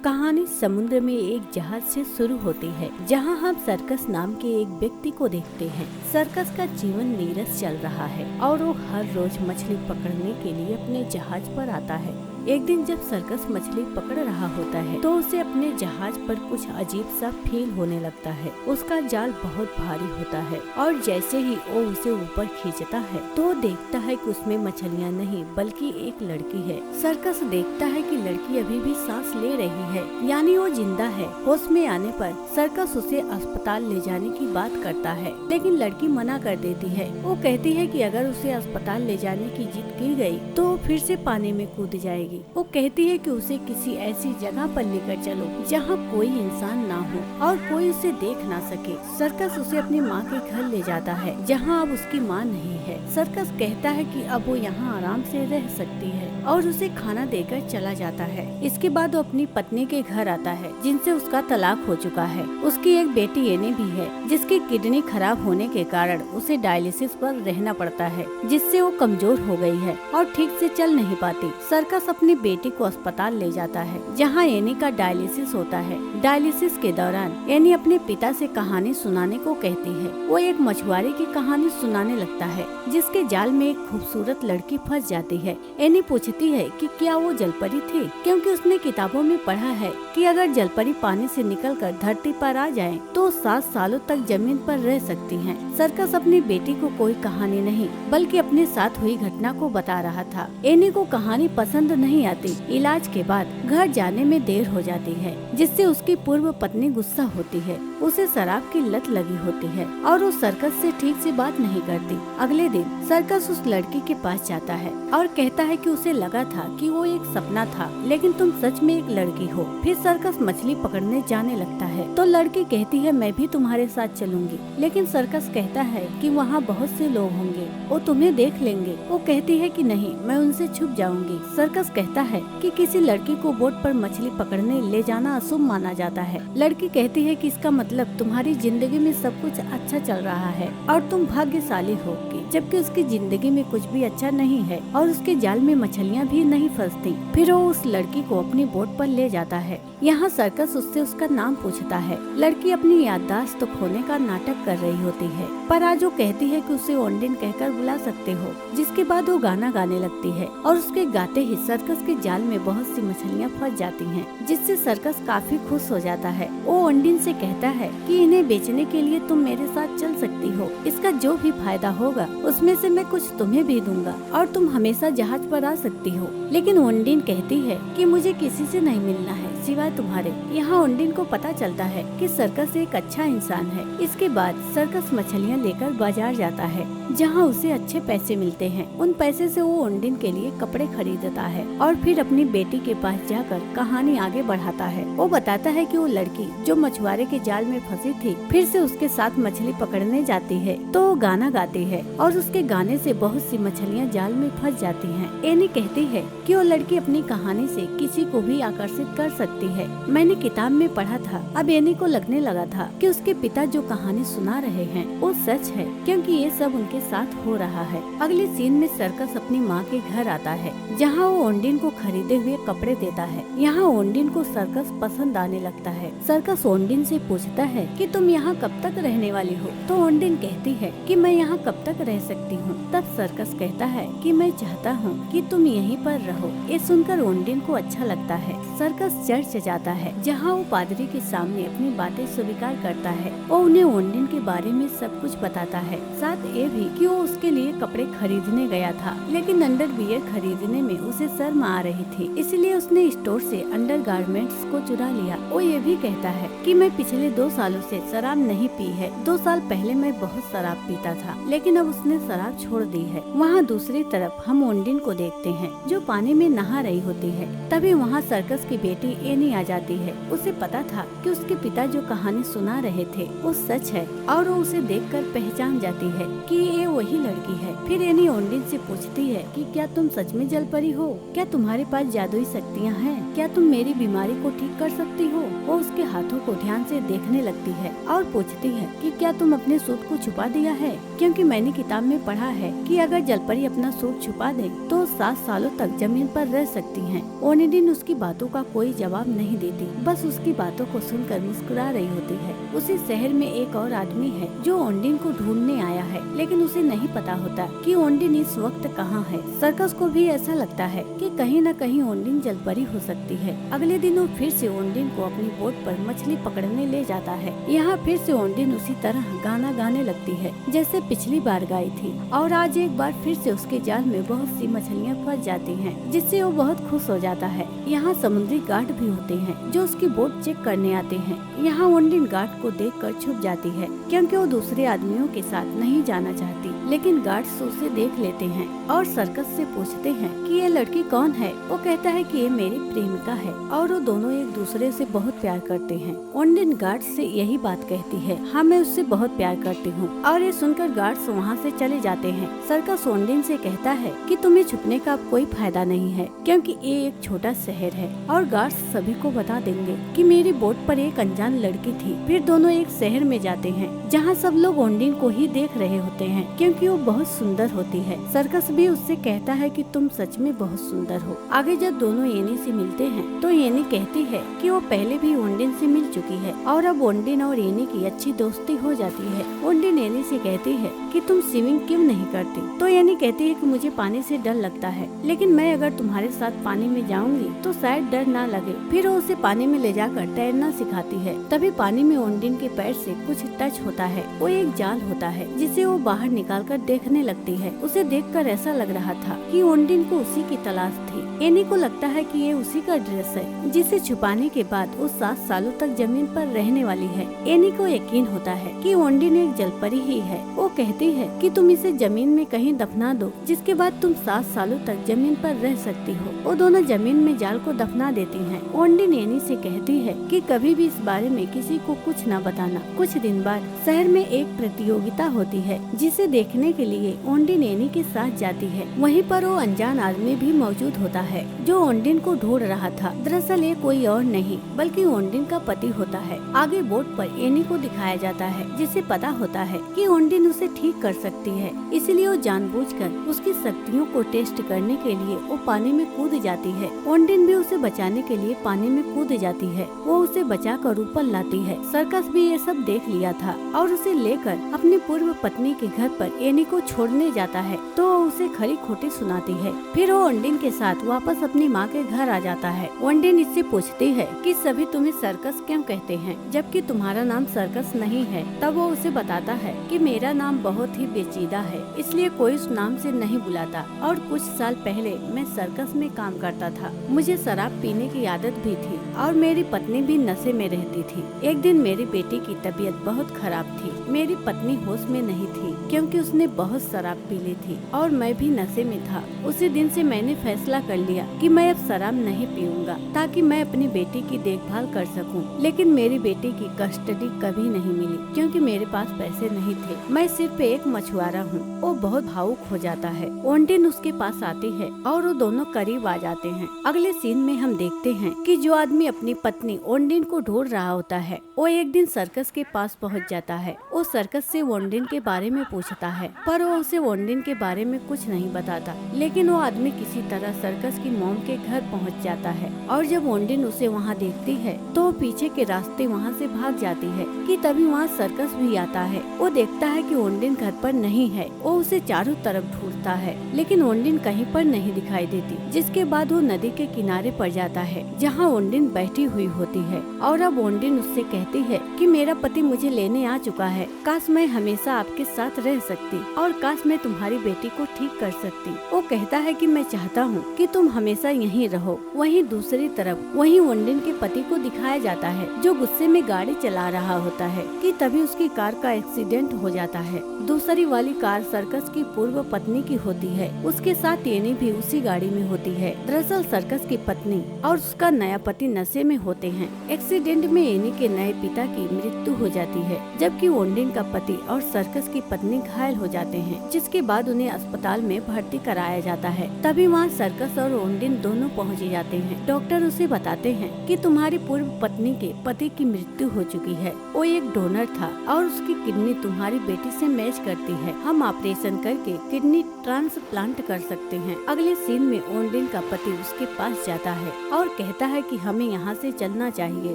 कहानी समुद्र में एक जहाज से शुरू होती है, जहां हम सर्कस नाम के एक व्यक्ति को देखते हैं। सर्कस का जीवन नीरस चल रहा है और वो हर रोज मछली पकड़ने के लिए अपने जहाज पर आता है। एक दिन जब सर्कस मछली पकड़ रहा होता है तो उसे अपने जहाज पर कुछ अजीब सा फील होने लगता है। उसका जाल बहुत भारी होता है और जैसे ही वो उसे ऊपर खींचता है तो देखता है कि उसमें मछलियाँ नहीं बल्कि एक लड़की है। सर्कस देखता है कि लड़की अभी भी सांस ले रही है, यानी वो जिंदा है। होश में आने पर सर्कस उसे अस्पताल ले जाने की बात करता है, लेकिन लड़की मना कर देती है। वो कहती है कि अगर उसे अस्पताल ले जाने की जिद की गई तो वो फिर से पानी में कूद जाएगी। वो कहती है कि उसे किसी ऐसी जगह पर लेकर चलो जहाँ कोई इंसान ना हो और कोई उसे देख ना सके। सर्कस उसे अपनी माँ के घर ले जाता है, जहाँ अब उसकी माँ नहीं है। सर्कस कहता है कि अब वो यहाँ आराम से रह सकती है और उसे खाना देकर चला जाता है। इसके बाद वो अपनी पत्नी के घर आता है, जिनसे उसका तलाक हो चुका है। उसकी एक बेटी एनी भी है, जिसकी किडनी खराब होने के कारण उसे डायलिसिस पर रहना पड़ता है, जिससे वो कमजोर हो गई है और ठीक से चल नहीं पाती। सर्कस अपनी बेटी को अस्पताल ले जाता है, जहां एनी का डायलिसिस होता है। डायलिसिस के दौरान एनी अपने पिता से कहानी सुनाने को कहती है। वो एक मछुआरे की कहानी सुनाने लगता है, जिसके जाल में एक खूबसूरत लड़की फंस जाती है। एनी पूछती है कि क्या वो जलपरी थी, क्योंकि उसने किताबों में पढ़ा है कि अगर जलपरी पानी से निकलकर धरती पर आ जाएं, तो 7 सालों तक जमीन पर रह सकती हैं। सर्कस अपनी बेटी को कोई कहानी नहीं बल्कि अपने साथ हुई घटना को बता रहा था। एनी को कहानी पसंद नहीं आती। इलाज के बाद घर जाने में देर हो जाती है, जिससे उसकी पूर्व पत्नी गुस्सा होती है। उसे शराब की लत लगी होती है और वो सर्कस से ठीक से बात नहीं करती। अगले दिन सर्कस उस लड़की के पास जाता है और कहता है कि उसे लगा था कि वो एक सपना था, लेकिन तुम सच में एक लड़की हो। फिर सर्कस मछली पकड़ने जाने लगता है तो लड़की कहती है मैं भी तुम्हारे साथ चलूंगी, लेकिन सर्कस कहता है कि वहाँ बहुत से लोग होंगे, वो तुम्हें देख लेंगे। वो कहती है कि नहीं, मैं उनसे छुप जाऊंगी। सर्कस कहता है कि किसी लड़की को बोट पर मछली पकड़ने ले जाना अशुभ माना जाता है। लड़की कहती है कि इसका मतलब तुम्हारी जिंदगी में सब कुछ अच्छा चल रहा है और तुम भाग्यशाली होगी, जबकि उसकी जिंदगी में कुछ भी अच्छा नहीं है और उसके जाल में मछलियाँ भी नहीं फंसती। फिर वो उस लड़की को अपनी बोट पर ले जाता है। यहाँ सर्कस उससे उसका नाम पूछता है। लड़की अपनी याददाश्त तो खोने का नाटक कर रही होती है, पर आज वो कहती है कि उसे ओंडिन कहकर बुला सकते हो। जिसके बाद वो गाना गाने लगती है और उसके गाते ही सर्कस के जाल में बहुत सी मछलियाँ फंस जाती हैं, जिससे सर्कस काफी खुश हो जाता है। वो ओंडिन से कहता है कि इन्हें बेचने के लिए तुम मेरे साथ चल सकती हो। इसका जो भी फायदा होगा उसमें से मैं कुछ तुम्हें भी दूंगा और तुम हमेशा जहाज पर आ सकती हो। लेकिन ओंडिन कहती है कि मुझे किसी से नहीं मिलना है सिवाय तुम्हारे। यहाँ ओंडिन को पता चलता है कि सर्कस एक अच्छा इंसान है। इसके बाद सर्कस मछलियाँ लेकर बाजार जाता है, जहाँ उसे अच्छे पैसे मिलते हैं। उन पैसे से वो ओंडिन के लिए कपड़े खरीदता है और फिर अपनी बेटी के पास जाकर कहानी आगे बढ़ाता है। वो बताता है कि वो लड़की जो मछुआरे के जाल में फंसी थी फिर से उसके साथ मछली पकड़ने जाती है, तो वो गाना गाती है और उसके गाने से बहुत सी मछलियाँ जाल में फंस जाती हैं। एनी कहती है कि वो लड़की अपनी कहानी से किसी को भी आकर्षित कर सकती है। मैंने किताब में पढ़ा था। अब एनी को लगने लगा था कि उसके पिता जो कहानी सुना रहे हैं वो सच है, क्योंकि ये सब उनके साथ हो रहा है। अगले सीन में सर्कस अपनी माँ के घर आता है, जहाँ वो ओंडिन को खरीदे हुए कपड़े देता है। यहाँ ओंडिन को सर्कस पसंद आने लगता है। सर्कस ओंडिन से पूछता है कि तुम यहाँ कब तक रहने वाली हो, तो ओंडिन कहती है कि मैं यहाँ कब तक रह सकती हूँ। तब सर्कस कहता है कि मैं चाहता हूँ कि तुम यहीं पर रहो। ये सुनकर ओंडिन को अच्छा लगता है। सर्कस चर्च जाता है, जहाँ वो पादरी के सामने अपनी बातें स्वीकार करता है। वो उन्हें ओंडिन के बारे में सब कुछ बताता है, साथ ये भी कि वो उसके लिए कपड़े खरीदने गया था, लेकिन अंडरवियर खरीदने में उसे शर्म आ रही थी, इसलिए उसने स्टोर से अंडरगारमेंट्स को चुरा लिया। वो ये भी कहता है कि मैं पिछले 2 सालों से शराब नहीं पी है। 2 साल पहले मैं बहुत शराब पीता था, लेकिन अब उसने शराब छोड़ दी है। वहाँ दूसरी तरफ हम ओंडिन को देखते हैं, जो पानी में नहा रही होती है। तभी वहाँ सर्कस की बेटी एनी आ जाती है। उसे पता था कि उसके पिता जो कहानी सुना रहे थे वो सच है और वो उसे देखकर पहचान जाती है कि ये वही लड़की है। फिर एनी ओंडिन से पूछती है कि क्या तुम सच में जलपरी हो? क्या तुम्हारे पास जादुई शक्तियाँ हैं? क्या तुम मेरी बीमारी को ठीक कर सकती हो? वो उसके हाथों को ध्यान से देखने लगती है और पूछती है कि क्या तुम अपने सूट को छुपा दिया है? क्योंकि मैंने किताब में पढ़ा है कि अगर जलपरी अपना सूट छुपा दे तो 7 सालों तक जमीन पर रह सकती हैं। ओनिडीन उसकी बातों का कोई जवाब नहीं देती, बस उसकी बातों को सुनकर मुस्कुरा रही होती है। उसी शहर में एक और आदमी है जो ओनिडीन को ढूंढने आया है, लेकिन उसे नहीं पता होता कि ओनिडीन इस वक्त कहाँ है। सर्कस को भी ऐसा लगता है कि कहीं न कहीं ओनिडीन जलपरी हो सकती है। अगले दिन वो फिर से ओनिडीन को अपनी बोट पर मछली पकड़ने ले जाता है। यहाँ फिर से ओनिडीन उसी तरह गाना गाने लगती है जैसे पिछली बार गाई थी, और आज एक बार फिर से उसके जाल में बहुत सी मछलियाँ फंस जाती हैं, जिससे वो बहुत खुश हो जाता है। यहाँ समुद्री गार्ड भी होते हैं जो उसकी बोट चेक करने आते हैं। यहाँ ओनिडीन गार्ड को देखकर छुप जाती है क्योंकि वो दूसरे आदमियों के साथ नहीं जाना चाहती, लेकिन गार्ड्स उसे देख लेते हैं और सर्कस से पूछते हैं कि ये लड़की कौन है। वो कहता है कि ये मेरी प्रेमिका है और वो दोनों एक दूसरे से बहुत प्यार करते हैं। ओनिडीन गार्ड्स से यही बात कहती है, हाँ मैं उससे बहुत प्यार करती हूँ, और ये सुनकर गार्ड्स वहाँ से चले जाते हैं। सर्कस ओनिडीन से कहता है कि तुम्हें छुपने का कोई फायदा नहीं है क्योंकि ये एक छोटा शहर है और गार्ड्स सभी को बता देंगे कि मेरी बोट पर एक अनजान लड़की थी। फिर दोनों एक शहर में जाते हैं जहाँ सब लोग ओनिडीन को ही देख रहे होते हैं क्योंकि वो बहुत सुंदर होती है। सर्कस भी उससे कहता है कि तुम सच में बहुत सुंदर हो। आगे जब दोनों एनी से मिलते हैं तो एनी कहती है कि वो पहले भी ओनिडीन से मिल चुकी है और अब ओनिडीन और एनी की अच्छी दोस्ती हो जाती है। ओनिडीन एनी से कहती है कि तुम स्विमिंग क्यों नहीं करती? तो एनी कहती है कि मुझे पानी से डर लगता है, लेकिन मैं अगर तुम्हारे साथ पानी में जाऊंगी तो शायद डर ना लगे। फिर वो उसे पानी में ले जाकर तैरना सिखाती है। तभी पानी में ओनिडीन के पैर से कुछ टच होता है। वो एक जाल होता है जिसे वो बाहर निकालकर देखने लगती है। उसे देखकर ऐसा लग रहा था कि ओनिडीन को उसी की तलाश थी। एनी को लगता है कि ये उसी का ड्रेस है जिसे छुपाने के बाद वो 7 सालों तक जमीन पर रहने वाली है। एनी को यकीन होता है कि ओनिडीन एक जलपरी ही है। वो कहती है कि तुम इसे जमीन में कहीं दफना दो, जिसके बाद तुम 7 सालों तक जमीन पर रह सकती हो। वो दोनों जमीन में जाल को दफना देती हैं। ओनिडीन एनी से कहती है कि कभी भी इस बारे में किसी को कुछ न बताना। कुछ दिन बाद शहर में एक प्रतियोगिता होती है जिसे देखने के लिए ओनिडीन एनी के साथ जाती है। वहीं पर वो अनजान आदमी भी मौजूद होता है जो ओनिडीन को ढूंढ रहा था। दरअसल ये कोई और नहीं बल्कि ओनिडीन का पति होता है। आगे बोट पर एनी को दिखाया जाता है जिसे पता होता है कि ओनिडीन उसे ठीक कर सकती है, इसलिए वो जानबूझकर उसकी शक्तियों को टेस्ट करने के लिए वो पानी में कूद जाती है। ओनिडीन भी उसे बचाने के लिए पानी में कूद जाती है। वो उसे बचाकर ऊपर लाती है। सर्कस भी ये सब देख लिया था और उसे लेकर अपनी पूर्व पत्नी के घर पर एनी को छोड़ने जाता है तो वो उसे खरी खोटी सुनाती है। फिर वो ओनिडीन के साथ वापस अपनी माँ के घर आ जाता है। ओनिडीन इससे पूछती है कि सभी तुम्हें सर्कस क्यों कहते हैं जबकि तुम्हारा नाम सर्कस नहीं है। तब वो उसे बताता है कि मेरा नाम बहुत ही पेचीदा है, इसलिए कोई उस नाम से नहीं बुलाता, और कुछ साल पहले मैं सर्कस में काम करता था। मुझे शराब पीने की आदत भी थी और मेरी पत्नी भी नशे में रहती थी। एक दिन मेरी बेटी की तबीयत बहुत खराब थी। मेरी पत्नी होश में नहीं थी क्योंकि उसने बहुत शराब पी ली थी और मैं भी नशे में था। उसी दिन से मैंने फैसला कर लिया कि मैं अब शराब नहीं पीऊंगा ताकि मैं अपनी बेटी की देखभाल कर सकूं। लेकिन मेरी बेटी की कस्टडी कभी नहीं मिली क्योंकि मेरे पास पैसे नहीं थे। मैं सिर्फ एक मछुआरा हूँ। वो बहुत भावुक हो जाता है। ओनिडीन उसके पास आती है और वो दोनों करीब आ जाते हैं। अगले सीन में हम देखते हैं कि जो आदमी अपनी पत्नी ओनिडीन को ढूंढ रहा होता है वो एक दिन सर्कस के पास पहुँच जाता है। वो सर्कस से ओनिडीन के बारे में पूछता है पर वो उसे ओनिडीन के बारे में कुछ नहीं बताता। लेकिन वो आदमी किसी तरह सर्कस की मॉम के घर पहुंच जाता है और जब ओनिडीन उसे वहां देखती है तो वो पीछे के रास्ते वहां से भाग जाती है कि तभी वहां सर्कस भी आता है। वो देखता है कि ओनिडीन घर पर नहीं है। वो उसे चारों तरफ ढूंढता है लेकिन ओनिडीन कहीं पर नहीं दिखाई देती, जिसके बाद वो नदी के किनारे पर जाता है जहाँ ओनिडीन बैठी हुई होती है। और अब ओनिडीन उससे कहती है कि मेरा पति मुझे लेने आ चुका है। काश मैं हमेशा आपके साथ रह सकती और काश मैं तुम्हारी बेटी को ठीक कर सकती। वो कहता है कि मैं चाहता हूँ कि तुम हमेशा यहीं रहो। वहीं दूसरी तरफ वहीं ओनिडीन के पति को दिखाया जाता है जो गुस्से में गाड़ी चला रहा होता है कि तभी उसकी कार का एक्सीडेंट हो जाता है। दूसरी वाली कार सर्कस की पूर्व पत्नी की होती है। उसके साथ एनी भी उसी गाड़ी में होती है। दरअसल सर्कस की पत्नी और उसका नया पति नशे में होते हैं। एक्सीडेंट में एनी के नए पिता की मृत्यु हो जाती है जबकि ओनिडीन का पति और सर्कस की पत्नी घायल हो जाते हैं, जिसके बाद उन्हें अस्पताल में भर्ती कराया जाता है। तभी वहाँ सर्कस और ओंडिन दोनों पहुँच जाते हैं। डॉक्टर उसे बताते हैं कि तुम्हारी पूर्व पत्नी के पति की मृत्यु हो चुकी है। वो एक डोनर था और उसकी किडनी तुम्हारी बेटी से मैच करती है। हम ऑपरेशन करके किडनी ट्रांसप्लांट कर सकते हैं। अगले सीन में ओंडिन का पति उसके पास जाता है और कहता है कि हमें यहाँ से चलना चाहिए,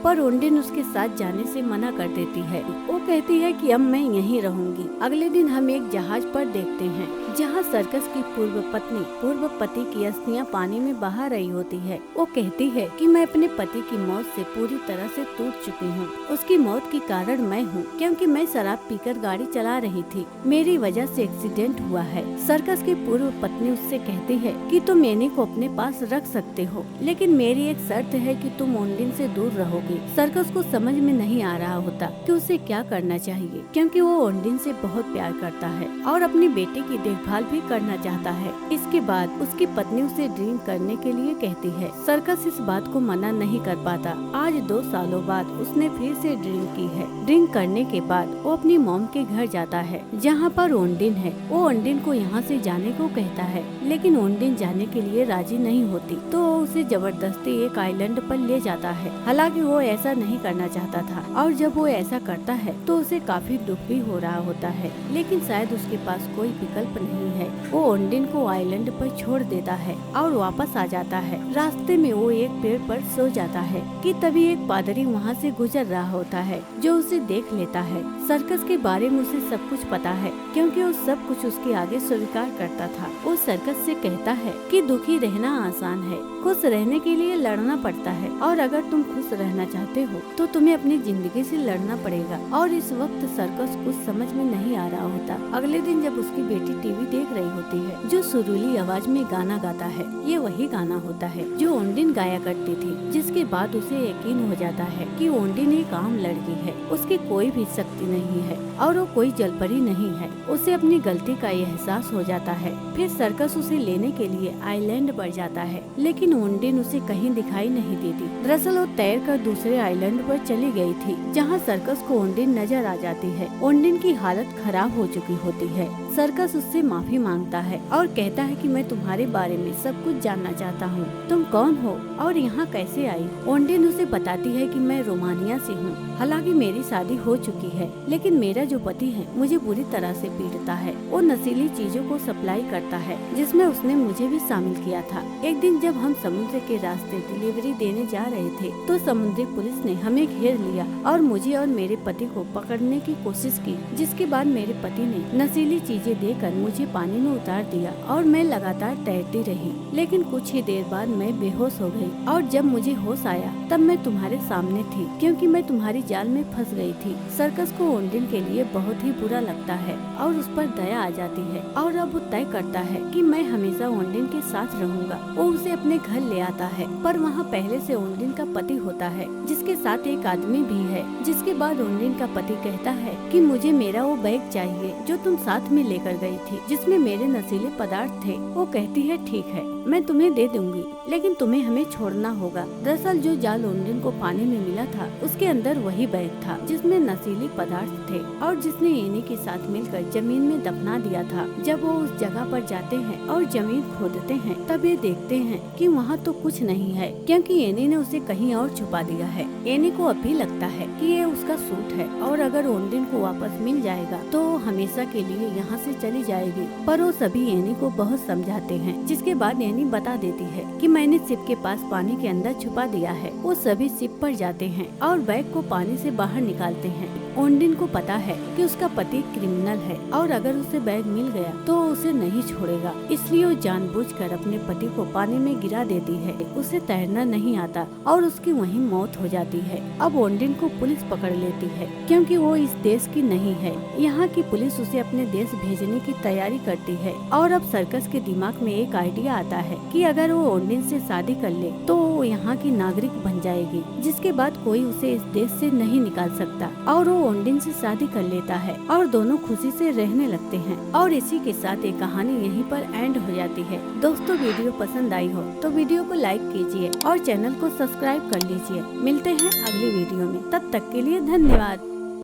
पर ओंडिन उसके साथ जाने से मना कर देती है। वो कहती है कि अब मैं यहीं रहूंगी। अगले दिन हम एक जहाज पर देखते हैं जहाँ सर्कस की पूर्व पत्नी पूर्व पति की अस्थियां पानी में बहा रही होती है। वो कहती है कि मैं अपने पति की मौत से पूरी तरह से टूट चुकी हूँ। उसकी मौत की कारण मैं हूँ, क्योंकि मैं शराब पीकर गाड़ी चला रही थी। मेरी वजह से एक्सीडेंट हुआ है। सर्कस की पूर्व पत्नी उससे कहती है कि तुम एनी को अपने पास रख सकते हो, लेकिन मेरी एक शर्त है कि तुम ओंडिन से दूर रहोगी। सर्कस को समझ में नहीं आ रहा होता कि उसे क्या करना चाहिए, क्योंकि वो ओंडिन से बहुत प्यार करता है और अपनी बेटी की देखभाल भी करना चाहता है। इसके बाद उसकी पत्नी उसे ड्रिंक करने के लिए कहती है। सर्कस इस बात को मना नहीं कर पाता। आज 2 सालों बाद उसने फिर से ड्रिंक की है। ड्रिंक करने के बाद वो अपनी मॉम के घर जाता है जहाँ पर ओंडिन है। वो ओंडिन को यहाँ से जाने को कहता है, लेकिन ओंडिन जाने के लिए राजी नहीं होती, तो वो उसे जबरदस्ती एक आइलैंड पर ले जाता है। हालांकि वो ऐसा नहीं करना चाहता था, और जब वो ऐसा करता है तो उसे काफी दुख भी हो रहा होता है, लेकिन शायद उसके पास कोई विकल्प नहीं है। वो ओंडिन को आइलैंड पर छोड़ देता है और वापस आ जाता है। रास्ते में वो एक पेड़ पर सो जाता है कि तभी एक पादरी वहाँ से गुजर रहा होता है, जो उसे देख लेता है। सर्कस के बारे में उसे सब कुछ पता है, क्योंकि वो सब कुछ उसके आगे स्वीकार करता था। वो सर्कस से कहता है कि दुखी रहना आसान है, खुश रहने के लिए लड़ना पड़ता है, और अगर तुम खुश रहना चाहते हो तो तुम्हें अपनी जिंदगी से लड़ना पड़ेगा। और इस वक्त सर्कस कुछ समझ में नहीं आ रहा होता। अगले दिन जब उसकी बेटी टीवी देख रही होती है, जो सुरीली आवाज में गाना गाता है, ये वही गाना होता है जो ओंडिन गाया करती थी। जिसके बाद उसे यकीन हो जाता है कि ओंडिन एक आम लड़की है, उसकी कोई भी शक्ति नहीं है और वो कोई जलपरी नहीं है। उसे अपनी गलती का एहसास हो जाता है। फिर सर्कस उसे लेने के लिए आइलैंड पर जाता है, लेकिन ओंडिन उसे कहीं दिखाई नहीं देती। दरअसल वो तैरकर दूसरे आइलैंड पर चली गई थी, जहाँ सर्कस को ओंडिन नजर आ जाती है। ओंडिन की हालत खराब हो चुकी होती है। सर्कस उससे माफी मांगता है और कहता है कि मैं तुम्हारे बारे में सब कुछ जानना चाहता हूँ। तुम कौन हो और यहाँ कैसे आई? ओंडिन उसे बताती है कि मैं रोमानिया से हूँ। हालांकि मेरी शादी हो चुकी है, लेकिन मेरा जो पति है मुझे बुरी तरह से पीड़ता है। वो नशीली चीजों को सप्लाई करता है, जिसमें उसने मुझे भी शामिल किया था। एक दिन जब हम समुद्र के रास्ते डिलीवरी देने जा रहे थे, तो समुद्री पुलिस ने हमें घेर लिया और मुझे और मेरे पति को पकड़ने की कोशिश की। जिसके बाद मेरे पति ने नशीली चीजें देकर मुझे पानी में उतार दिया और मैं लगातार तैरती रही। लेकिन कुछ ही देर बाद मैं बेहोश हो गई, और जब मुझे होश आया तब मैं तुम्हारे सामने थी, क्योंकि मैं तुम्हारी जाल में फंस गई थी। सर्कस को ओंडिन के लिए बहुत ही बुरा लगता है और उस पर दया आ जाती है, और अब वो तय करता है कि मैं हमेशा ओंडिन के साथ रहूंगा। वो उसे अपने घर ले आता है, पर वहाँ पहले से ओंडिन का पति होता है, जिसके साथ एक आदमी भी है। जिसके बाद ओंडिन का पति कहता है कि मुझे मेरा वो बैग चाहिए जो तुम साथ में लेकर गई थी, जिसमें मेरे नशीले पदार्थ थे। वो कहती है ठीक है, मैं तुम्हें दे दूंगी, लेकिन तुम्हें हमें छोड़ना होगा। दरअसल जो जाल ओंडिन को पानी में मिला था, उसके अंदर वही बैग था जिसमें नशीले पदार्थ थे, और जिसने एनी के साथ मिलकर जमीन में दफना दिया था। जब वो उस जगह पर जाते हैं और जमीन खोदते हैं, तब ये देखते हैं कि वहाँ तो कुछ नहीं है, क्योंकि एनी ने उसे कहीं और छुपा दिया है। एनी को अब भी लगता है कि ये उसका सूट है, और अगर ओंडिन को वापस मिल जाएगा तो हमेशा के लिए यहाँ से चली जाएगी। पर वो सभी एनी को बहुत समझाते हैं, जिसके बाद एनी बता देती है कि मैंने शिप के पास पानी के अंदर छुपा दिया है। वो सभी शिप पर जाते हैं और बैग को पानी से बाहर निकालते हैं। ओंडिन को पता है कि उसका पति क्रिमिनल है, और अगर उसे बैग मिल गया तो उसे नहीं छोड़ेगा, इसलिए वो जानबूझकर अपने पति को पानी में गिरा देती है। उसे तैरना नहीं आता और उसकी वहीं मौत हो जाती है। अब ओंडिन को पुलिस पकड़ लेती है, क्योंकि वो इस देश की नहीं है। यहाँ की पुलिस उसे अपने देश भेजने की तैयारी करती है, और अब सर्कस के दिमाग में एक आइडिया आता है कि अगर वो ओंडिन से शादी कर ले तो वो यहाँ की नागरिक बन जाएगी, जिसके बाद कोई उसे इस देश से नहीं निकाल सकता। और वो ओंडिन से शादी कर लेता है और दोनों खुशी से रहने लगते हैं। और इसी के साथ ये कहानी यहीं पर एंड हो जाती है। दोस्तों, वीडियो पसंद आई हो तो वीडियो को लाइक कीजिए और चैनल को सब्सक्राइब कर लीजिए। मिलते हैं अगली वीडियो में, तब तक के लिए धन्यवाद।